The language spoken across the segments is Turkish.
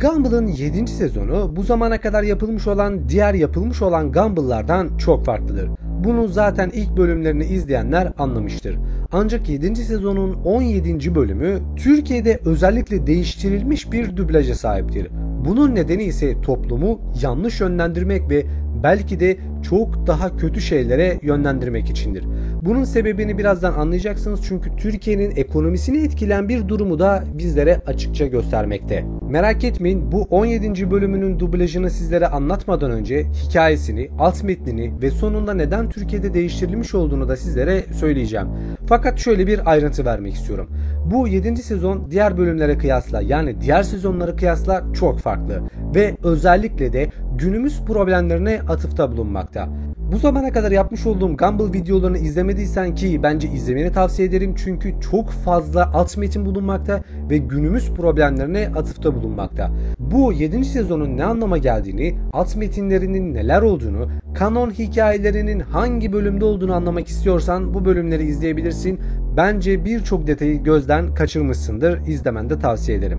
Gumball'ın 7. sezonu bu zamana kadar yapılmış olan diğer yapılmış olan Gumball'lardan çok farklıdır. Bunu zaten ilk bölümlerini izleyenler anlamıştır. Ancak 7. sezonun 17. bölümü Türkiye'de özellikle değiştirilmiş bir dublaja sahiptir. Bunun nedeni ise toplumu yanlış yönlendirmek ve belki de çok daha kötü şeylere yönlendirmek içindir. Bunun sebebini birazdan anlayacaksınız çünkü Türkiye'nin ekonomisini etkileyen bir durumu da bizlere açıkça göstermekte. Merak etmeyin, bu 17. bölümünün dublajını sizlere anlatmadan önce hikayesini, alt metnini ve sonunda neden Türkiye'de değiştirilmiş olduğunu da sizlere söyleyeceğim. Fakat şöyle bir ayrıntı vermek istiyorum. Bu 7. sezon diğer bölümlere kıyasla, yani diğer sezonlara kıyasla çok farklı ve özellikle de günümüz problemlerine atıfta bulunmakta. Bu zamana kadar yapmış olduğum Gumball videolarını izlemediysen ki bence izlemeni tavsiye ederim çünkü çok fazla alt metin bulunmakta ve günümüz problemlerine atıfta bulunmakta. Bu 7. sezonun ne anlama geldiğini, alt metinlerinin neler olduğunu, kanon hikayelerinin hangi bölümde olduğunu anlamak istiyorsan bu bölümleri izleyebilirsin. Bence birçok detayı gözden kaçırmışsındır, izlemeni de tavsiye ederim.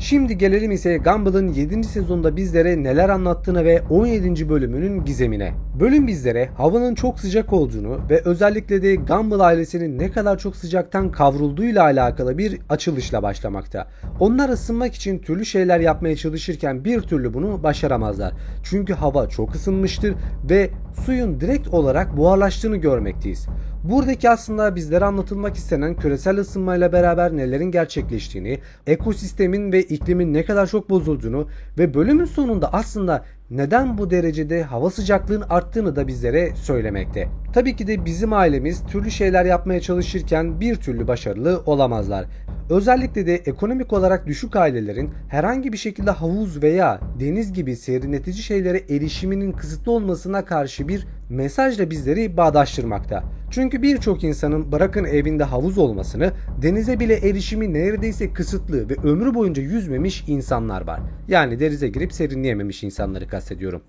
Şimdi gelelim ise Gumball'ın 7. sezonda bizlere neler anlattığına ve 17. bölümünün gizemine. Bölüm bizlere havanın çok sıcak olduğunu ve özellikle de Gumball ailesinin ne kadar çok sıcaktan kavrulduğuyla alakalı bir açılışla başlamakta. Onlar ısınmak için türlü şeyler yapmaya çalışırken bir türlü bunu başaramazlar. Çünkü hava çok ısınmıştır ve suyun direkt olarak buharlaştığını görmekteyiz. Buradaki aslında bizlere anlatılmak istenen küresel ısınmayla beraber nelerin gerçekleştiğini, ekosistemin ve iklimin ne kadar çok bozulduğunu ve bölümün sonunda aslında neden bu derecede hava sıcaklığının arttığını da bizlere söylemekte. Tabii ki de bizim ailemiz türlü şeyler yapmaya çalışırken bir türlü başarılı olamazlar. Özellikle de ekonomik olarak düşük ailelerin herhangi bir şekilde havuz veya deniz gibi serinletici şeylere erişiminin kısıtlı olmasına karşı bir mesajla bizleri bağdaştırmakta. Çünkü birçok insanın bırakın evinde havuz olmasını, denize bile erişimi neredeyse kısıtlı ve ömrü boyunca yüzmemiş insanlar var. Yani denize girip serinleyememiş insanları kastediyorum.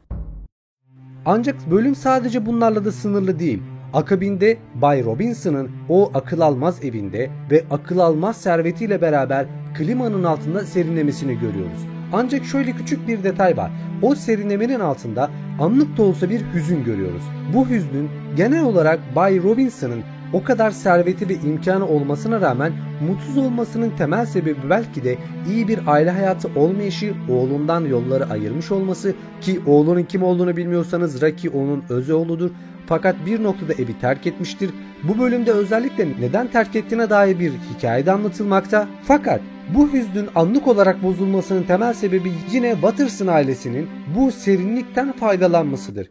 Ancak bölüm sadece bunlarla da sınırlı değil. Akabinde Bay Robinson'ın o akıl almaz evinde ve akıl almaz servetiyle beraber klimanın altında serinlemesini görüyoruz. Ancak şöyle küçük bir detay var. O serinlemenin altında anlık da olsa bir hüzün görüyoruz. Bu hüznün genel olarak Bay Robinson'ın o kadar serveti ve imkanı olmasına rağmen mutsuz olmasının temel sebebi belki de iyi bir aile hayatı olmayışı, oğlundan yolları ayırmış olması ki oğlunun kim olduğunu bilmiyorsanız Rocky onun öz oğludur. Fakat bir noktada evi terk etmiştir. Bu bölümde özellikle neden terk ettiğine dair bir hikaye de anlatılmakta. Fakat bu hüznün anlık olarak bozulmasının temel sebebi yine Watterson ailesinin bu serinlikten faydalanmasıdır.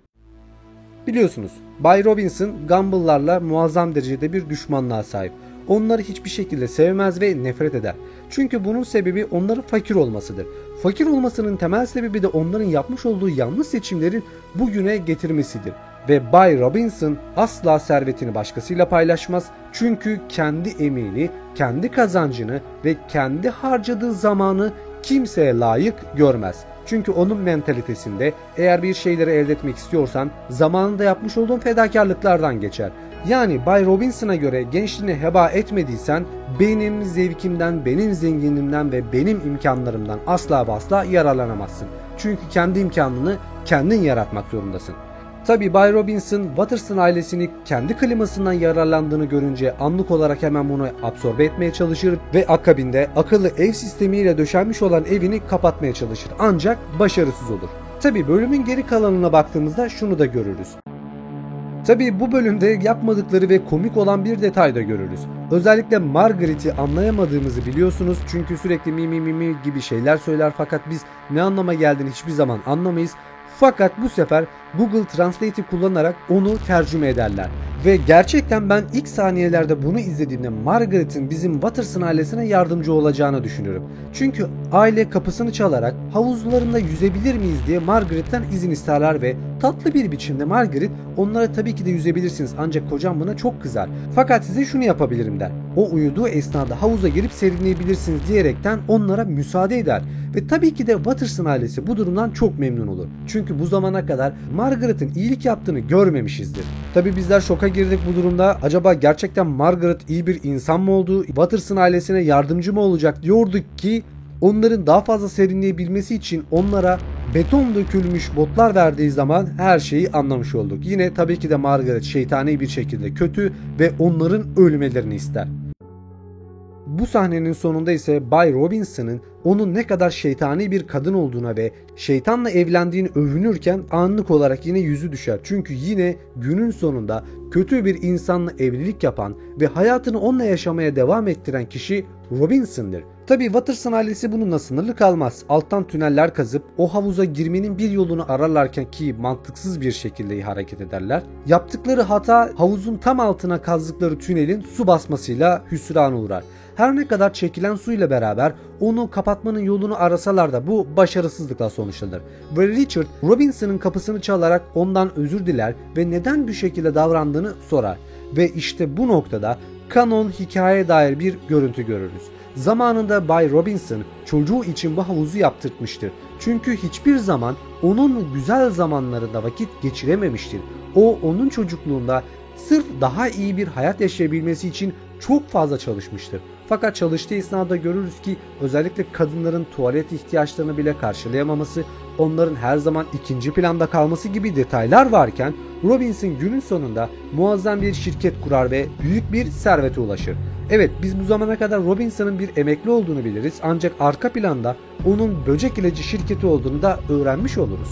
Biliyorsunuz Bay Robinson Gumball'larla muazzam derecede bir düşmanlığa sahip. Onları hiçbir şekilde sevmez ve nefret eder. Çünkü bunun sebebi onların fakir olmasıdır. Fakir olmasının temel sebebi de onların yapmış olduğu yanlış seçimlerin bugüne getirmesidir. Ve Bay Robinson asla servetini başkasıyla paylaşmaz. Çünkü kendi emeğini, kendi kazancını ve kendi harcadığı zamanı kimseye layık görmez. Çünkü onun mentalitesinde eğer bir şeyleri elde etmek istiyorsan zamanında yapmış olduğun fedakarlıklardan geçer. Yani Bay Robinson'a göre gençliğini heba etmediysen benim zevkimden, benim zenginliğimden ve benim imkanlarımdan asla ve asla yararlanamazsın. Çünkü kendi imkanını kendin yaratmak zorundasın. Tabi Bay Robinson, Watterson ailesini kendi klimasından yararlandığını görünce anlık olarak hemen bunu absorbe etmeye çalışır ve akabinde akıllı ev sistemiyle döşenmiş olan evini kapatmaya çalışır. Ancak başarısız olur. Tabi bölümün geri kalanına baktığımızda şunu da görürüz. Tabi bu bölümde yapmadıkları ve komik olan bir detay da görürüz. Özellikle Margaret'i anlayamadığımızı biliyorsunuz çünkü sürekli mi gibi şeyler söyler fakat biz ne anlama geldiğini hiçbir zaman anlamayız. Fakat bu sefer Google Translate'i kullanarak onu tercüme ederler. Ve gerçekten ben ilk saniyelerde bunu izlediğimde Margaret'in bizim Watterson ailesine yardımcı olacağını düşünüyorum. Çünkü aile kapısını çalarak havuzlarında yüzebilir miyiz diye Margaret'ten izin isterler ve tatlı bir biçimde Margaret onlara tabii ki de yüzebilirsiniz ancak kocam buna çok kızar. Fakat size şunu yapabilirim der. O uyuduğu esnada havuza girip serinleyebilirsiniz diyerekten onlara müsaade eder. Ve tabii ki de Watterson ailesi bu durumdan çok memnun olur. Çünkü bu zamana kadar Margaret'in iyilik yaptığını görmemişizdir. Tabii bizler şoka girdik bu durumda. Acaba gerçekten Margaret iyi bir insan mı oldu? Watterson ailesine yardımcı mı olacak diyorduk ki onların daha fazla serinleyebilmesi için onlara beton dökülmüş botlar verdiği zaman her şeyi anlamış olduk. Yine tabii ki de Margaret şeytani bir şekilde kötü ve onların ölmelerini ister. Bu sahnenin sonunda ise Bay Robinson'ın onun ne kadar şeytani bir kadın olduğuna ve şeytanla evlendiğini övünürken anlık olarak yine yüzü düşer. Çünkü yine günün sonunda kötü bir insanla evlilik yapan ve hayatını onunla yaşamaya devam ettiren kişi Robinson'dır. Tabi Watterson ailesi bununla sınırlı kalmaz. Alttan tüneller kazıp o havuza girmenin bir yolunu ararlarken ki mantıksız bir şekilde hareket ederler. Yaptıkları hata havuzun tam altına kazdıkları tünelin su basmasıyla hüsrana uğrar. Her ne kadar çekilen suyla beraber onu kapatmanın yolunu arasalar da bu başarısızlıkla sonuçlanır. Ve Richard Robinson'ın kapısını çalarak ondan özür diler ve neden bu şekilde davrandığını sorar. Ve işte bu noktada kanon hikayeye dair bir görüntü görürüz. Zamanında Bay Robinson çocuğu için bu havuzu yaptırtmıştır. Çünkü hiçbir zaman onun güzel zamanlarında vakit geçirememiştir. O onun çocukluğunda sırf daha iyi bir hayat yaşayabilmesi için çok fazla çalışmıştır. Fakat çalıştığı esnada görürüz ki özellikle kadınların tuvalet ihtiyaçlarını bile karşılayamaması, onların her zaman ikinci planda kalması gibi detaylar varken Robinson günün sonunda muazzam bir şirket kurar ve büyük bir servete ulaşır. Evet, biz bu zamana kadar Robinson'ın bir emekli olduğunu biliriz ancak arka planda onun böcek ilacı şirketi olduğunu da öğrenmiş oluruz.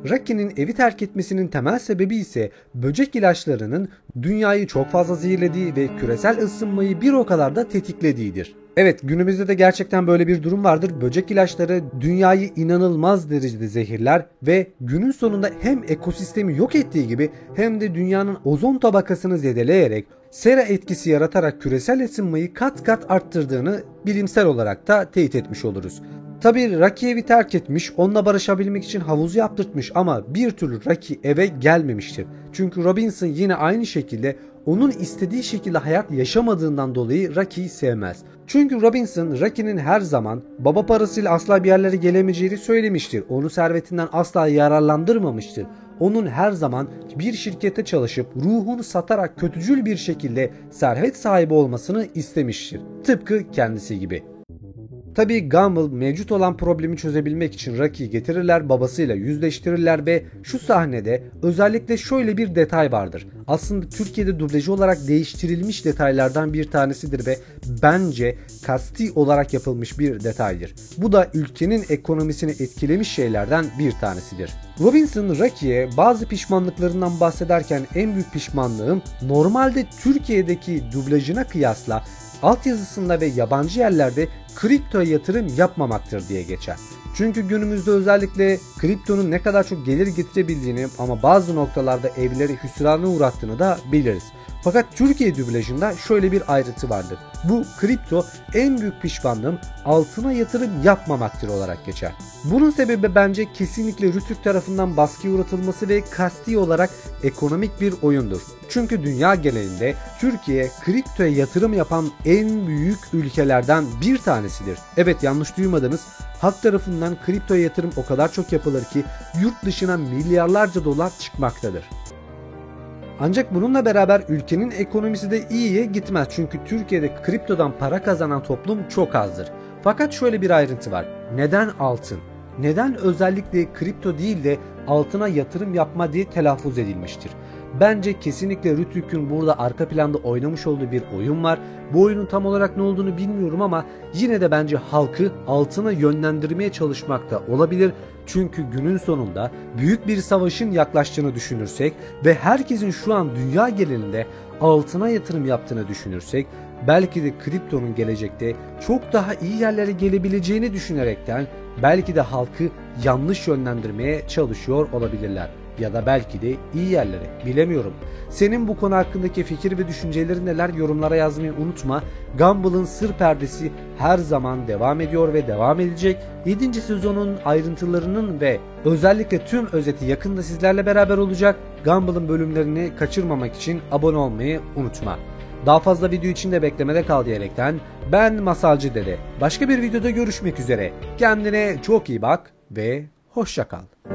Rocky'nin evi terk etmesinin temel sebebi ise böcek ilaçlarının dünyayı çok fazla zehirlediği ve küresel ısınmayı bir o kadar da tetiklediğidir. Evet, günümüzde de gerçekten böyle bir durum vardır. Böcek ilaçları dünyayı inanılmaz derecede zehirler ve günün sonunda hem ekosistemi yok ettiği gibi hem de dünyanın ozon tabakasını zedeleyerek sera etkisi yaratarak küresel ısınmayı kat kat arttırdığını bilimsel olarak da teyit etmiş oluruz. Tabii Rocky evi terk etmiş, onunla barışabilmek için havuzu yaptırtmış ama bir türlü Rocky eve gelmemiştir. Çünkü Robinson yine aynı şekilde onun istediği şekilde hayat yaşamadığından dolayı Rocky'yi sevmez. Çünkü Robinson Rocky'nin her zaman baba parasıyla asla bir yerlere gelemeyeceğini söylemiştir. Onu servetinden asla yararlandırmamıştır. Onun her zaman bir şirkette çalışıp ruhunu satarak kötücül bir şekilde servet sahibi olmasını istemiştir. Tıpkı kendisi gibi. Tabii Gumball mevcut olan problemi çözebilmek için Rocky'yi getirirler, babasıyla yüzleştirirler ve şu sahnede özellikle şöyle bir detay vardır. Aslında Türkiye'de dublajı olarak değiştirilmiş detaylardan bir tanesidir ve bence kasti olarak yapılmış bir detaydır. Bu da ülkenin ekonomisini etkilemiş şeylerden bir tanesidir. Robinson Rocky'ye bazı pişmanlıklarından bahsederken en büyük pişmanlığım normalde Türkiye'deki dublajına kıyasla altyazısında ve yabancı yerlerde kriptoya yatırım yapmamaktır diye geçer. Çünkü günümüzde özellikle kriptonun ne kadar çok gelir getirebildiğini ama bazı noktalarda evleri hüsrana uğrattığını da biliriz. Fakat Türkiye dublajında şöyle bir ayrıntı vardır. Bu kripto en büyük pişmanlığım altına yatırım yapmamaktır olarak geçer. Bunun sebebi bence kesinlikle Rütük tarafından baskıya uğratılması ve kasti olarak ekonomik bir oyundur. Çünkü dünya genelinde Türkiye kriptoya yatırım yapan en büyük ülkelerden bir tanesidir. Evet, yanlış duymadınız. Halk tarafından kriptoya yatırım o kadar çok yapılır ki yurt dışına milyarlarca dolar çıkmaktadır. Ancak bununla beraber ülkenin ekonomisi de iyiye gitmez. Çünkü Türkiye'de kriptodan para kazanan toplum çok azdır. Fakat şöyle bir ayrıntı var. Neden altın? Neden özellikle kripto değil de altına yatırım yapma diye telaffuz edilmiştir? Bence kesinlikle Rütük'ün burada arka planda oynamış olduğu bir oyun var. Bu oyunun tam olarak ne olduğunu bilmiyorum ama yine de bence halkı altına yönlendirmeye çalışmakta olabilir. Çünkü günün sonunda büyük bir savaşın yaklaştığını düşünürsek ve herkesin şu an dünya genelinde altına yatırım yaptığını düşünürsek belki de kriptonun gelecekte çok daha iyi yerlere gelebileceğini düşünerekten belki de halkı yanlış yönlendirmeye çalışıyor olabilirler. Ya da belki de iyi yerlere, bilemiyorum. Senin bu konu hakkındaki fikir ve düşüncelerin neler, yorumlara yazmayı unutma. Gumball'ın sır perdesi her zaman devam ediyor ve devam edecek. 7. sezonun ayrıntılarının ve özellikle tüm özeti yakında sizlerle beraber olacak. Gumball'ın bölümlerini kaçırmamak için abone olmayı unutma. Daha fazla video için de beklemede kal diyerekten ben Masalcı Dede. Başka bir videoda görüşmek üzere. Kendine çok iyi bak ve hoşça kal.